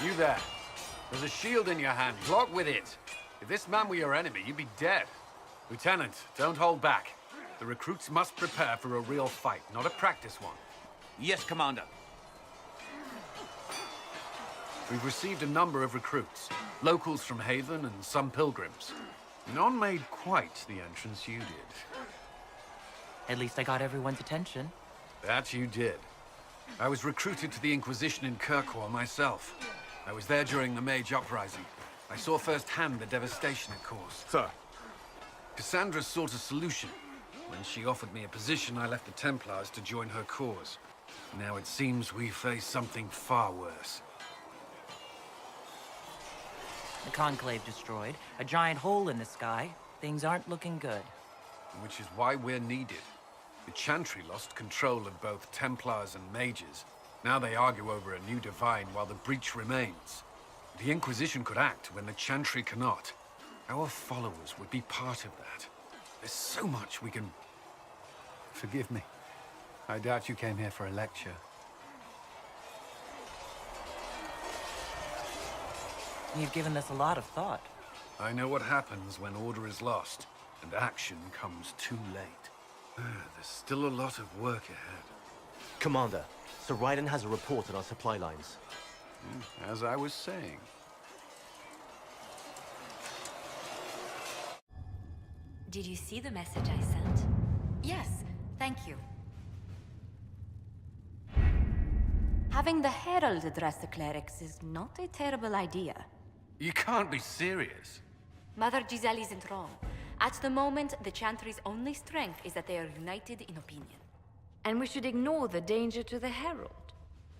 You there. There's a shield in your hand. Block with it. If this man were your enemy, you'd be dead. Lieutenant, don't hold back. The recruits must prepare for a real fight, not a practice one. Yes, Commander. We've received a number of recruits. Locals from Haven and some pilgrims. None made quite the entrance you did. At least I got everyone's attention. That you did. I was recruited to the Inquisition in Kirkwall myself. I was there during the Mage Uprising. I saw firsthand the devastation it caused. Sir. Cassandra sought a solution. When she offered me a position, I left the Templars to join her cause. Now it seems we face something far worse. The Conclave destroyed, a giant hole in the sky. Things aren't looking good. Which is why we're needed. The Chantry lost control of both Templars and Mages. Now they argue over a new Divine while the breach remains. The Inquisition could act when the Chantry cannot. Our followers would be part of that. There's so much we can... Forgive me. I doubt you came here for a lecture. You've given this a lot of thought. I know what happens when order is lost, and action comes too late. There's still a lot of work ahead. Commander, Sir Raiden has a report on our supply lines. As I was saying. Did you see the message I sent? Yes, thank you. Having the Herald address the clerics is not a terrible idea. You can't be serious. Mother Giselle isn't wrong. At the moment, the Chantry's only strength is that they are united in opinion. And we should ignore the danger to the Herald.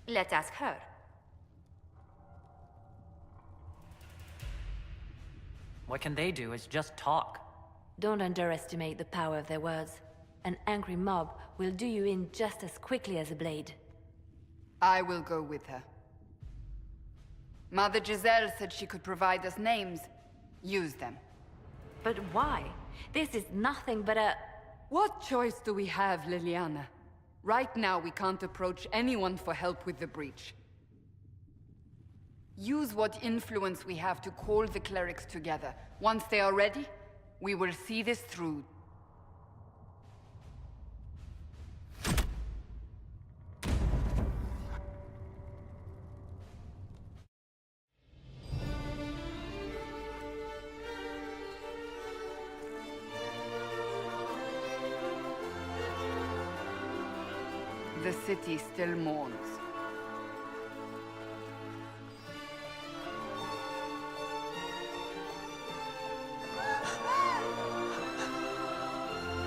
Let's ask her. What can they do is just talk. Don't underestimate the power of their words. An angry mob will do you in just as quickly as a blade. I will go with her. Mother Giselle said she could provide us names. Use them. But why? This is nothing but a... What choice do we have, Liliana? Right now, we can't approach anyone for help with the breach. Use what influence we have to call the clerics together. Once they are ready, we will see this through. The city still mourns.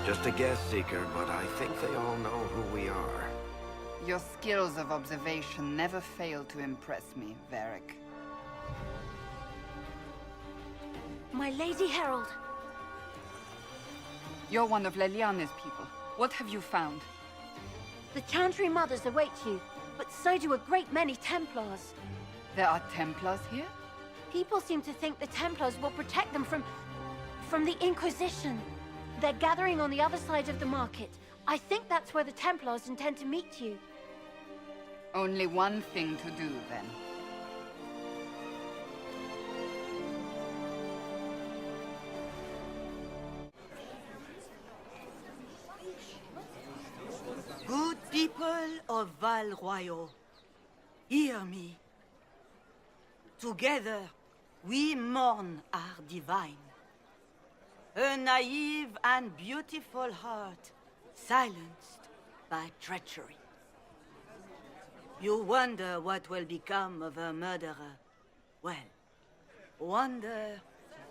Just a guess, Seeker, but I think they all know who we are. Your skills of observation never fail to impress me, Varric. My Lady Herald! You're one of Leliana's people. What have you found? The Chantry Mothers await you, but so do a great many Templars. There are Templars here? People seem to think the Templars will protect them from the Inquisition. They're gathering on the other side of the market. I think that's where the Templars intend to meet you. Only one thing to do, then. Good people of Val Royal, hear me. Together, we mourn our divine. A naive and beautiful heart, silenced by treachery. You wonder what will become of a murderer. Well, wonder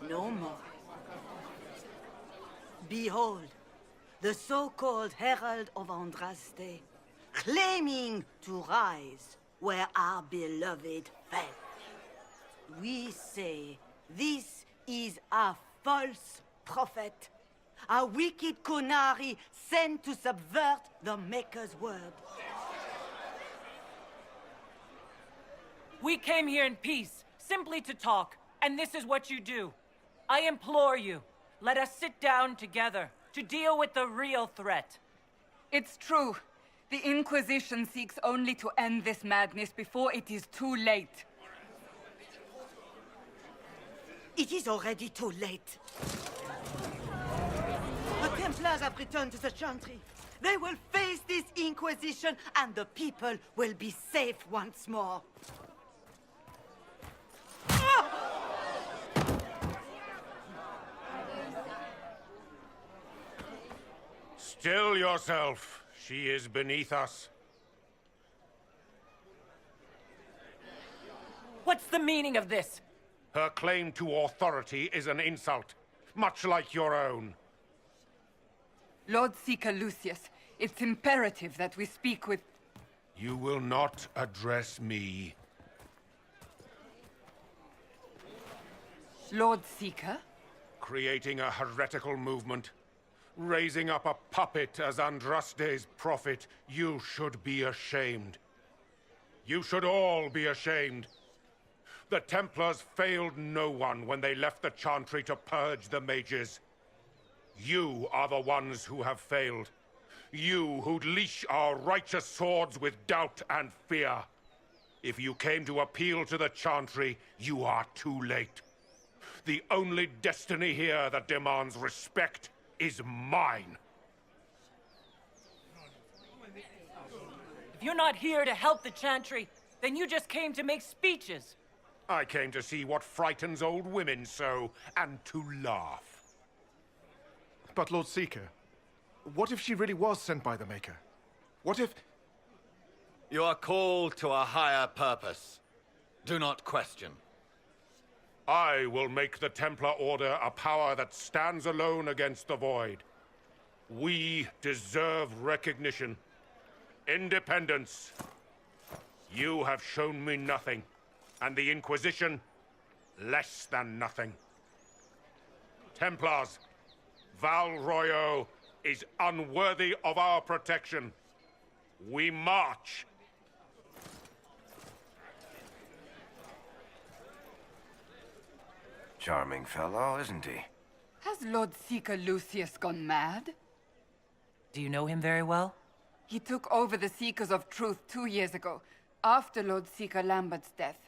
no more. Behold, the so-called Herald of Andraste, claiming to rise where our beloved fell. We say this is a false prophet, a wicked Kunari sent to subvert the Maker's word. We came here in peace, simply to talk, and this is what you do. I implore you, let us sit down together to deal with the real threat. It's true. The Inquisition seeks only to end this madness before it is too late. It is already too late. The Templars have returned to the Chantry. They will face this Inquisition, and the people will be safe once more. Still yourself. She is beneath us. What's the meaning of this? Her claim to authority is an insult, much like your own. Lord Seeker Lucius, it's imperative that we speak with... You will not address me. Lord Seeker? Creating a heretical movement. Raising up a puppet as Andraste's prophet. You should be ashamed. You should all be ashamed. The Templars failed no one when they left the Chantry to purge the mages. You are the ones who have failed. You who'd leash our righteous swords with doubt and fear. If you came to appeal to the Chantry, you are too late. The only destiny here that demands respect is mine. If you're not here to help the Chantry, then you just came to make speeches. I came to see what frightens old women so, and to laugh. But Lord Seeker, what if she really was sent by the Maker? What if... You are called to a higher purpose. Do not question. I will make the Templar Order a power that stands alone against the Void. We deserve recognition. Independence. You have shown me nothing, and the Inquisition, less than nothing. Templars, Val Royo is unworthy of our protection. We march. Charming fellow, isn't he? Has Lord Seeker Lucius gone mad? Do you know him very well? He took over the Seekers of Truth 2 years ago, after Lord Seeker Lambert's death.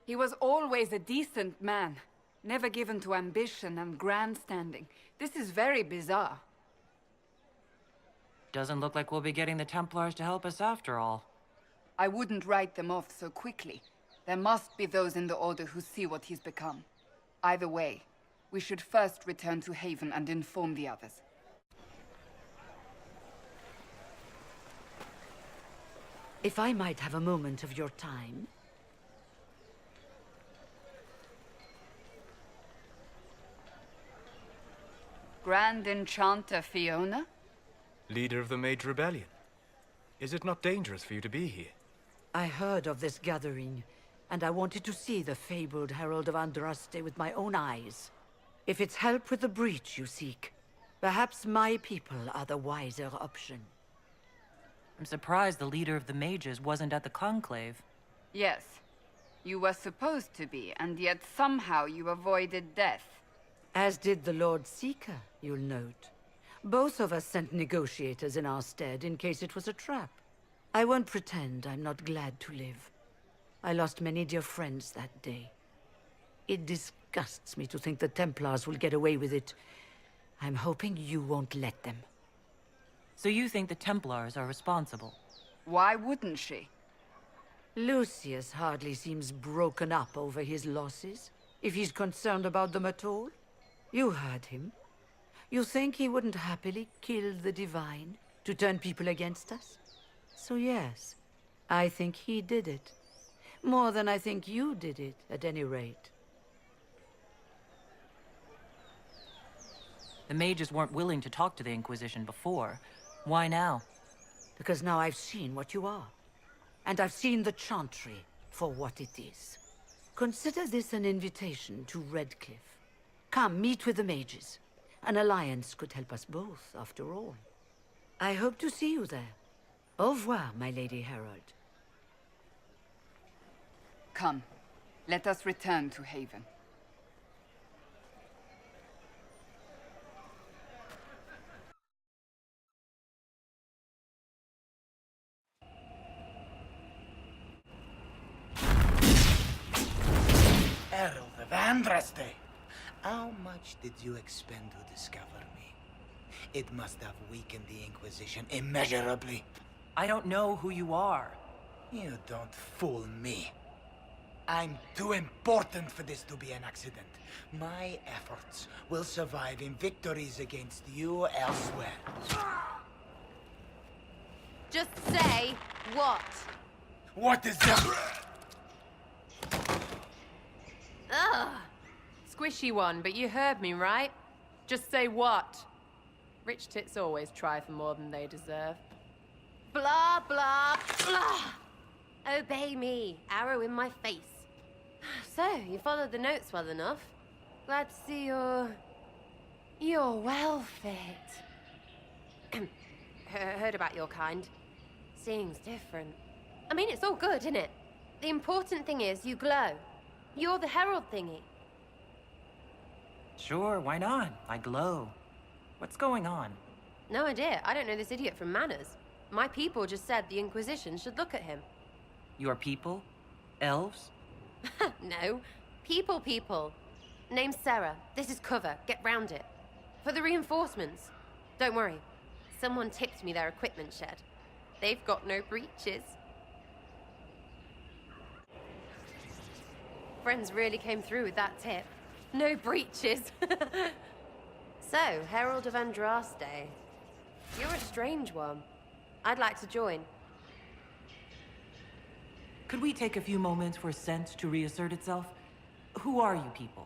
He was always a decent man, never given to ambition and grandstanding. This is very bizarre. Doesn't look like we'll be getting the Templars to help us after all. I wouldn't write them off so quickly. There must be those in the Order who see what he's become. Either way, we should first return to Haven and inform the others. If I might have a moment of your time. Grand Enchanter Fiona? Leader of the Mage Rebellion. Is it not dangerous for you to be here? I heard of this gathering, and I wanted to see the fabled Herald of Andraste with my own eyes. If it's help with the breach you seek, perhaps my people are the wiser option. I'm surprised the leader of the mages wasn't at the conclave. Yes. You were supposed to be, and yet somehow you avoided death. As did the Lord Seeker, you'll note. Both of us sent negotiators in our stead in case it was a trap. I won't pretend I'm not glad to live. I lost many dear friends that day. It disgusts me to think the Templars will get away with it. I'm hoping you won't let them. So you think the Templars are responsible? Why wouldn't she? Lucius hardly seems broken up over his losses, if he's concerned about them at all. You heard him. You think he wouldn't happily kill the Divine to turn people against us? So yes, I think he did it. More than I think you did it, at any rate. The mages weren't willing to talk to the Inquisition before. Why now? Because now I've seen what you are. And I've seen the Chantry for what it is. Consider this an invitation to Redcliffe. Come, meet with the mages. An alliance could help us both, after all. I hope to see you there. Au revoir, my Lady Herald. Come, let us return to Haven. Herald of Andraste, How much did you expend to discover me? It must have weakened the Inquisition immeasurably. I don't know who you are. You don't fool me. I'm too important for this to be an accident. My efforts will survive in victories against you elsewhere. Just say what? What is that? Ugh. Squishy one, but you heard me, right? Just say what? Rich tits always try for more than they deserve. Blah, blah, blah. Obey me. Arrow in my face. So, you followed the notes well enough. Glad to see you're well fit. Heard about your kind. Seeing's different. I mean, it's all good, isn't it? The important thing is you glow. You're the herald thingy. Sure, why not? I glow. What's going on? No idea. I don't know this idiot from Manners. My people just said the Inquisition should look at him. Your people? Elves? No. People. Name's Sarah. This is cover. Get round it. For the reinforcements. Don't worry. Someone tipped me their equipment shed. They've got no breaches. Friends really came through with that tip. No breaches. So, Herald of Andraste. You're a strange one. I'd like to join. Could we take a few moments for sense to reassert itself? Who are you people?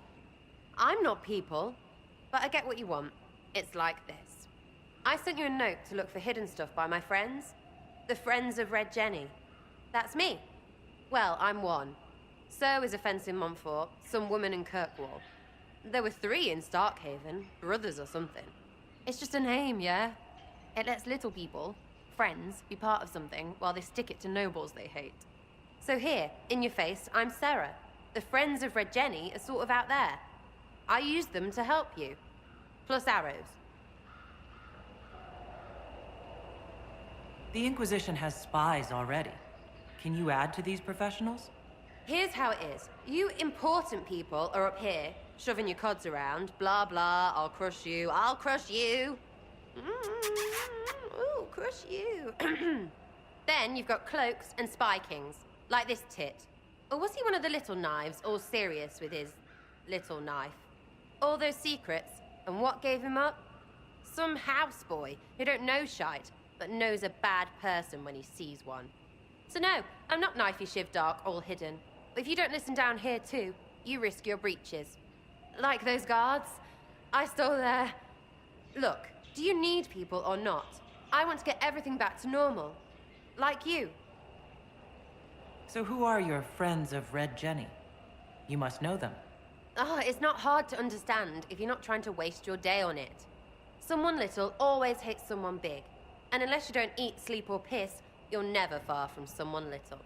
I'm not people, but I get what you want. It's like this. I sent you a note to look for hidden stuff by my friends. The Friends of Red Jenny. That's me. Well, I'm one. So is a fence in Montfort, some woman in Kirkwall. There were 3 in Starkhaven, brothers or something. It's just a name, yeah? It lets little people, friends, be part of something while they stick it to nobles they hate. So here, in your face, I'm Sarah. The Friends of Red Jenny are sort of out there. I use them to help you. Plus arrows. The Inquisition has spies already. Can you add to these professionals? Here's how it is. You important people are up here, shoving your cods around. Blah, blah, I'll crush you. Ooh, crush you. Then you've got cloaks and spy kings, like this tit. Or was he one of the little knives, all serious with his little knife? All those secrets, and what gave him up? Some houseboy who don't know shite, but knows a bad person when he sees one. So no, I'm not knifey shiv dark, all hidden. If you don't listen down here too, you risk your breeches. Like those guards, I stole their... Look, do you need people or not? I want to get everything back to normal. Like you. So who are your Friends of Red Jenny? You must know them. It's not hard to understand if you're not trying to waste your day on it. Someone little always hates someone big. And unless you don't eat, sleep, or piss, you're never far from someone little.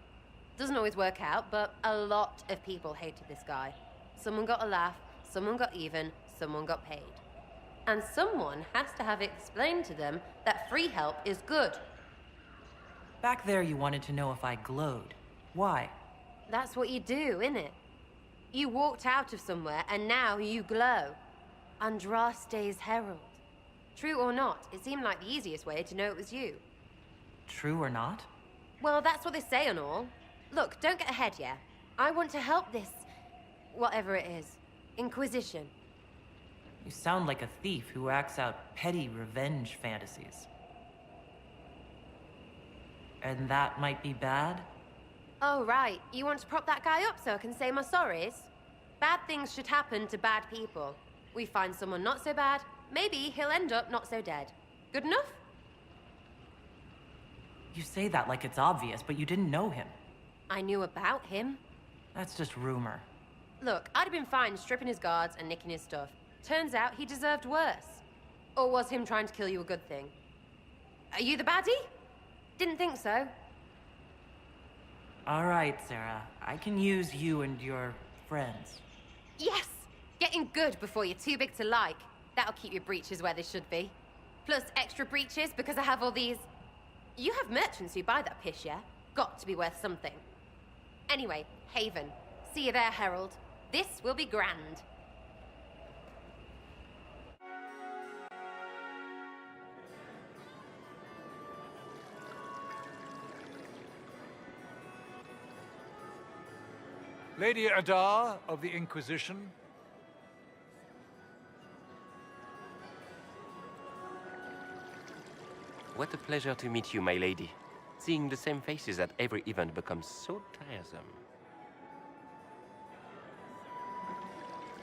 Doesn't always work out, but a lot of people hated this guy. Someone got a laugh, someone got even, someone got paid. And someone has to have explained to them that free help is good. Back there you wanted to know if I glowed. Why? That's what you do, innit? You walked out of somewhere and now you glow. Andraste's herald. True or not, it seemed like the easiest way to know it was you. True or not? Well, that's what they say and all. Look, don't get ahead, yeah? I want to help this... whatever it is. Inquisition. You sound like a thief who acts out petty revenge fantasies. And that might be bad? Oh, right. You want to prop that guy up so I can say my sorries? Bad things should happen to bad people. We find someone not so bad, maybe he'll end up not so dead. Good enough? You say that like it's obvious, but you didn't know him. I knew about him. That's just rumor. Look, I'd have been fine stripping his guards and nicking his stuff. Turns out he deserved worse. Or was him trying to kill you a good thing? Are you the baddie? Didn't think so. All right, Sarah. I can use you and your friends. Yes! Getting good before you're too big to like. That'll keep your breeches where they should be. Plus extra breeches because I have all these... You have merchants who buy that piss, yeah? Got to be worth something. Anyway, Haven. See you there, Herald. This will be grand. Lady Adar of the Inquisition. What a pleasure to meet you, my lady. Seeing the same faces at every event becomes so tiresome.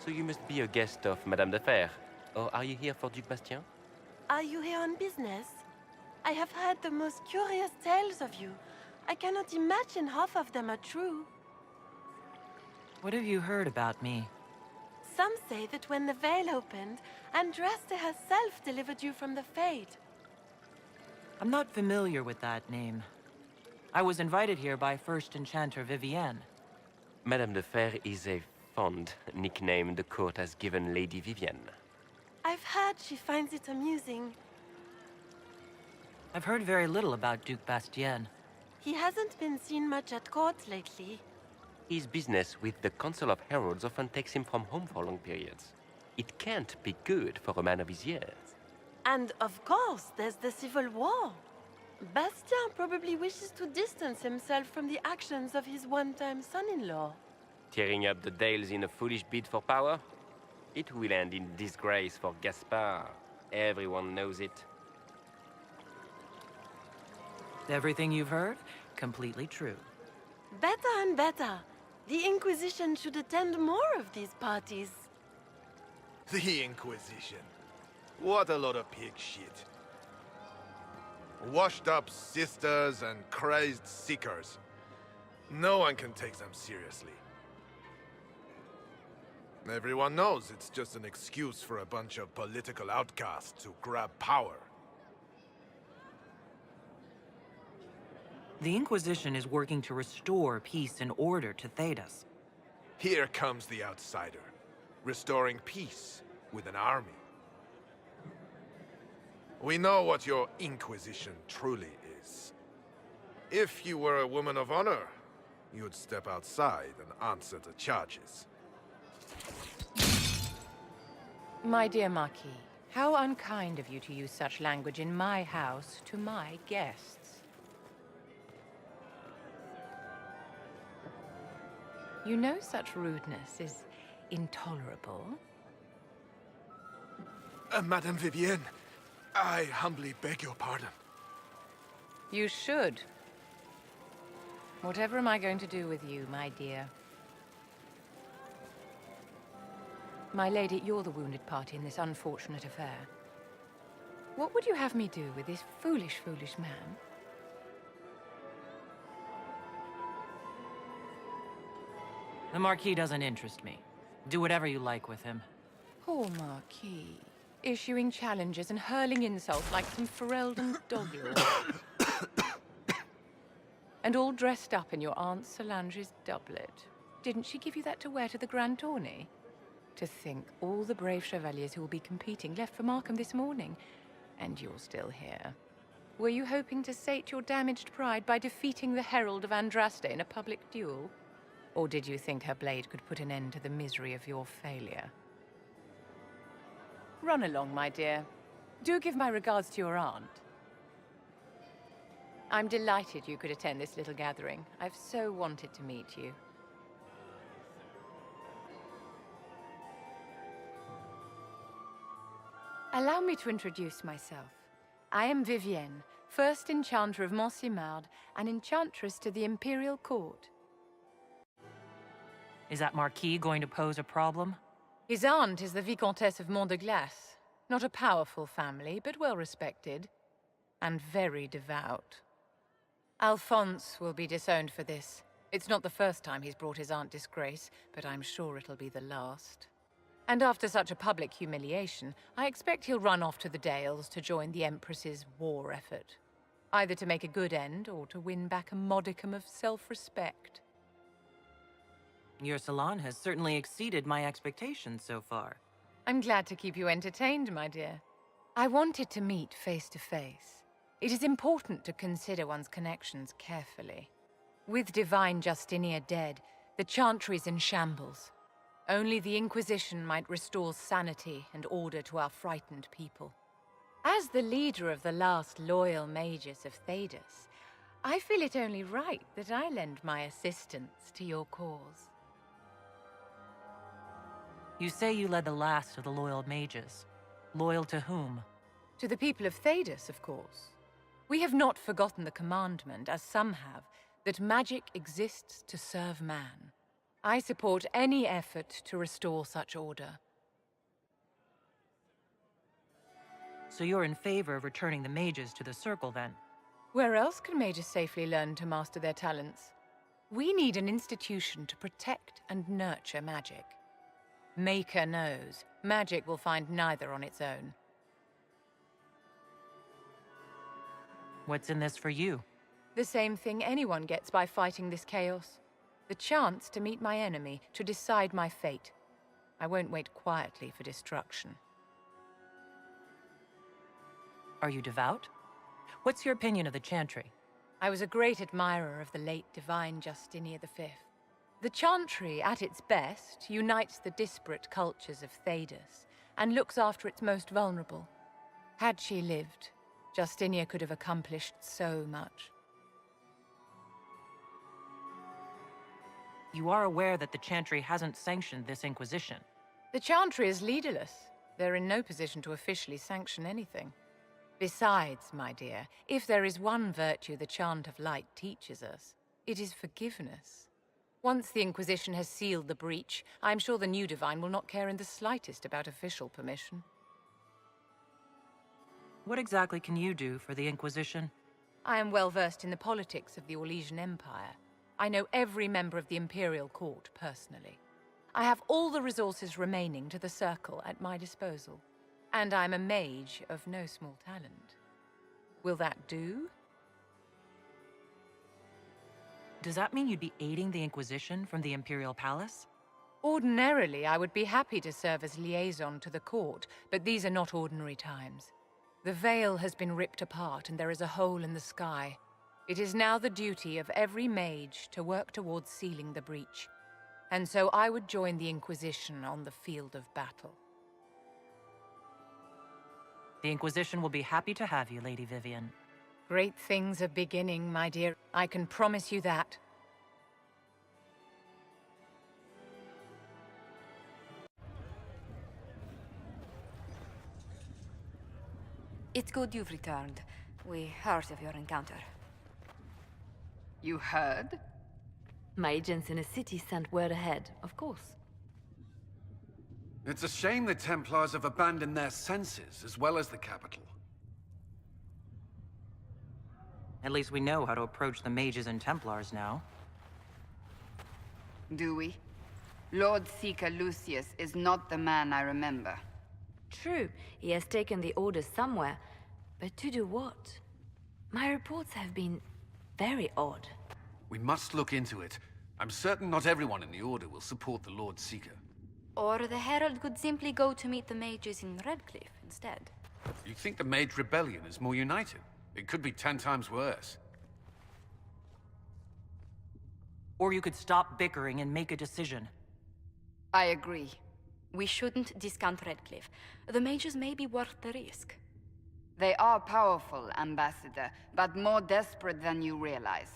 So you must be a guest of Madame de Fer, or are you here for Duc Bastien? Are you here on business? I have heard the most curious tales of you. I cannot imagine half of them are true. What have you heard about me? Some say that when the veil opened, Andraste herself delivered you from the Fade. I'm not familiar with that name. I was invited here by First Enchanter Vivienne. Madame de Fer is a fond nickname the court has given Lady Vivienne. I've heard she finds it amusing. I've heard very little about Duc Bastien. He hasn't been seen much at court lately. His business with the Council of Heralds often takes him from home for long periods. It can't be good for a man of his years. And of course, there's the Civil War. Bastien probably wishes to distance himself from the actions of his one-time son-in-law. Tearing up the Dales in a foolish bid for power? It will end in disgrace for Gaspard. Everyone knows it. Everything you've heard? Completely true. Better and better. The Inquisition should attend more of these parties. The Inquisition. What a lot of pig shit. Washed up sisters and crazed seekers. No one can take them seriously. Everyone knows it's just an excuse for a bunch of political outcasts to grab power. The Inquisition is working to restore peace and order to Thedas. Here comes the outsider, restoring peace with an army. We know what your Inquisition truly is. If you were a woman of honor, you'd step outside and answer the charges. My dear Marquis, how unkind of you to use such language in my house to my guests. You know such rudeness is intolerable. Madame Vivienne, I humbly beg your pardon. You should. Whatever am I going to do with you, my dear? My lady, you're the wounded party in this unfortunate affair. What would you have me do with this foolish, foolish man? The Marquis doesn't interest me. Do whatever you like with him. Poor Marquis. Issuing challenges and hurling insults like some Ferelden doglord. And all dressed up in your Aunt Solange's doublet. Didn't she give you that to wear to the Grand Tourney? To think all the brave chevaliers who will be competing left for Markham this morning, and you're still here. Were you hoping to sate your damaged pride by defeating the Herald of Andraste in a public duel? Or did you think her blade could put an end to the misery of your failure? Run along, my dear. Do give my regards to your aunt. I'm delighted you could attend this little gathering. I've so wanted to meet you. Allow me to introduce myself. I am Vivienne, first Enchanter of Montsimard and Enchantress to the Imperial Court. Is that Marquis going to pose a problem? His aunt is the Vicomtesse of Mont de Glace. Not a powerful family, but well respected. And very devout. Alphonse will be disowned for this. It's not the first time he's brought his aunt disgrace, but I'm sure it'll be the last. And after such a public humiliation, I expect he'll run off to the Dales to join the Empress's war effort. Either to make a good end, or to win back a modicum of self-respect. Your salon has certainly exceeded my expectations so far. I'm glad to keep you entertained, my dear. I wanted to meet face to face. It is important to consider one's connections carefully. With Divine Justinia dead, the Chantry's in shambles. Only the Inquisition might restore sanity and order to our frightened people. As the leader of the last loyal mages of Thedas, I feel it only right that I lend my assistance to your cause. You say you led the last of the loyal mages. Loyal to whom? To the people of Thedas, of course. We have not forgotten the commandment, as some have, that magic exists to serve man. I support any effort to restore such order. So you're in favor of returning the mages to the Circle, then? Where else can mages safely learn to master their talents? We need an institution to protect and nurture magic. Maker knows, magic will find neither on its own. What's in this for you? The same thing anyone gets by fighting this chaos. The chance to meet my enemy, to decide my fate. I won't wait quietly for destruction. Are you devout? What's your opinion of the Chantry? I was a great admirer of the late divine Justinia V. The Chantry, at its best, unites the disparate cultures of Thedas and looks after its most vulnerable. Had she lived, Justinia could have accomplished so much. You are aware that the Chantry hasn't sanctioned this Inquisition. The Chantry is leaderless. They're in no position to officially sanction anything. Besides, my dear, if there is one virtue the Chant of Light teaches us, it is forgiveness. Once the Inquisition has sealed the breach, I'm sure the new Divine will not care in the slightest about official permission. What exactly can you do for the Inquisition? I am well versed in the politics of the Orlesian Empire. I know every member of the Imperial Court personally. I have all the resources remaining to the Circle at my disposal. And I'm a mage of no small talent. Will that do? Does that mean you'd be aiding the Inquisition from the Imperial Palace? Ordinarily, I would be happy to serve as liaison to the court, but these are not ordinary times. The veil has been ripped apart and there is a hole in the sky. It is now the duty of every mage to work towards sealing the breach. And so I would join the Inquisition on the field of battle. The Inquisition will be happy to have you, Lady Vivian. Great things are beginning, my dear. I can promise you that. It's good you've returned. We heard of your encounter. You heard? My agents in the city sent word ahead, of course. It's a shame the Templars have abandoned their senses, as well as the capital. At least we know how to approach the mages and Templars now. Do we? Lord Seeker Lucius is not the man I remember. True, he has taken the orders somewhere, but to do what? My reports have been very odd. We must look into it. I'm certain not everyone in the Order will support the Lord Seeker. Or the Herald could simply go to meet the mages in Redcliffe instead. You think the Mage Rebellion is more united? It could be 10 times worse. Or you could stop bickering and make a decision. I agree. We shouldn't discount Redcliffe. The mages may be worth the risk. They are powerful, Ambassador, but more desperate than you realize.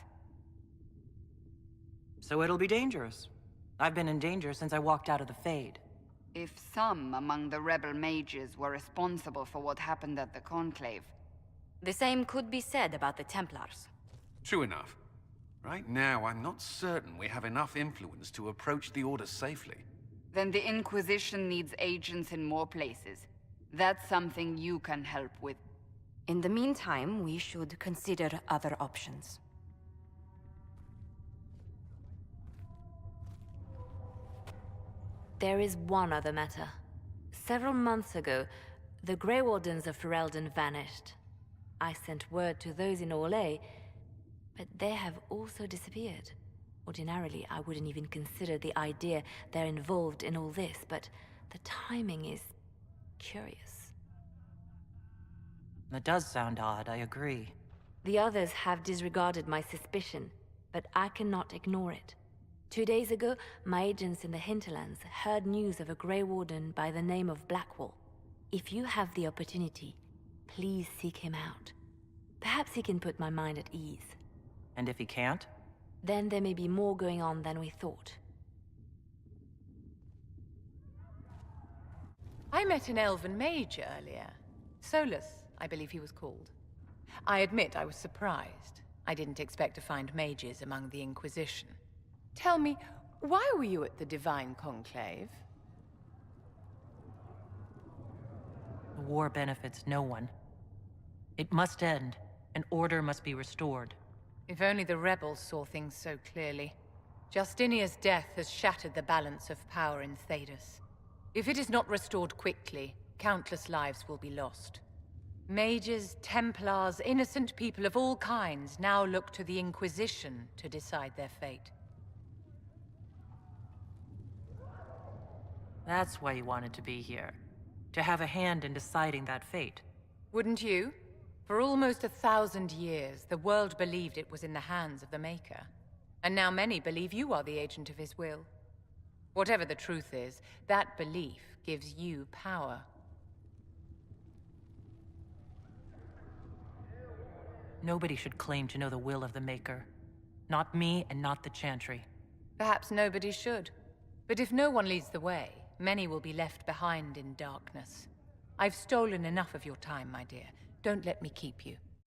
So it'll be dangerous. I've been in danger since I walked out of the Fade. If some among the rebel mages were responsible for what happened at the Conclave... The same could be said about the Templars. True enough. Right now, I'm not certain we have enough influence to approach the Order safely. Then the Inquisition needs agents in more places. That's something you can help with. In the meantime, we should consider other options. There is one other matter. Several months ago, the Grey Wardens of Ferelden vanished. I sent word to those in Orlais, but they have also disappeared. Ordinarily, I wouldn't even consider the idea they're involved in all this, but the timing is curious. That does sound odd, I agree. The others have disregarded my suspicion, but I cannot ignore it. 2 days ago, my agents in the hinterlands heard news of a Grey Warden by the name of Blackwall. If you have the opportunity, please seek him out. Perhaps he can put my mind at ease. And if he can't? Then there may be more going on than we thought. I met an elven mage earlier. Solus, I believe he was called. I admit I was surprised. I didn't expect to find mages among the Inquisition. Tell me, why were you at the Divine Conclave? The war benefits no one. It must end, and order must be restored. If only the rebels saw things so clearly. Justinia's death has shattered the balance of power in Thedas. If it is not restored quickly, countless lives will be lost. Mages, Templars, innocent people of all kinds now look to the Inquisition to decide their fate. That's why you wanted to be here. To have a hand in deciding that fate. Wouldn't you? For almost 1,000 years, the world believed it was in the hands of the Maker. And now many believe you are the agent of his will. Whatever the truth is, that belief gives you power. Nobody should claim to know the will of the Maker. Not me and not the Chantry. Perhaps nobody should. But if no one leads the way, many will be left behind in darkness. I've stolen enough of your time, my dear. Don't let me keep you.